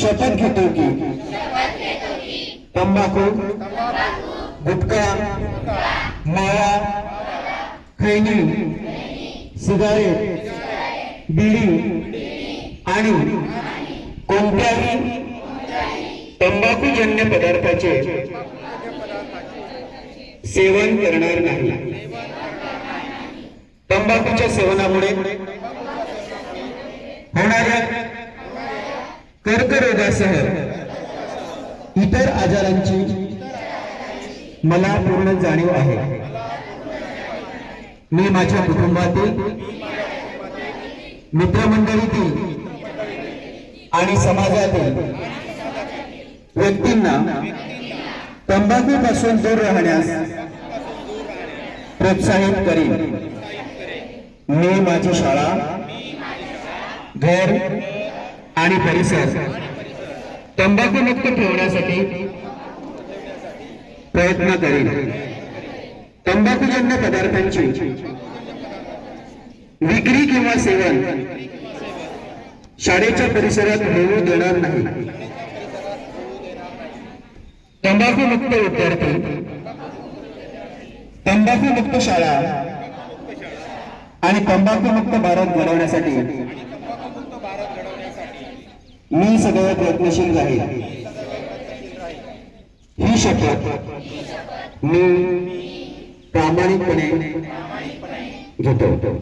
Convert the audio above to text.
शपथ घेतो की तंबाखू, गुटखा, मावा, खैनी, सिगारेट, बिडी आणि कोणत्याही तंबाखूजन्य पदार्थाचे सेवन करणार नाही। तंबाखूच्या सेवनामुळे होणाऱ्या कर्करोगासह इतर आजारांची मला पूर्ण जाणीव आहे। मी माझ्या कुटुंबातील, मित्रमंडळीतील आणि समाजातील व्यक्तींना तंबाखूपासून दूर राहण्यास प्रोत्साहित करीन। मी माझी शाळा, घर आणि परिसर तंबाखूमुक्त ठेवण्यासाठी प्रयत्न करीन। तंबाखूजन्य पदार्थांची विक्री किंवा सेवन शाळेच्या परिसरात होऊ देणार नाही। तंबाखूमुक्त विद्यार्थी, तंबाखूमुक्त शाळा आणि तंबाखूमुक्त भारत घडवण्यासाठी मी सदैव प्रयत्नशील राहील। ही शपथ मी प्रामाणिकपणे घेतो।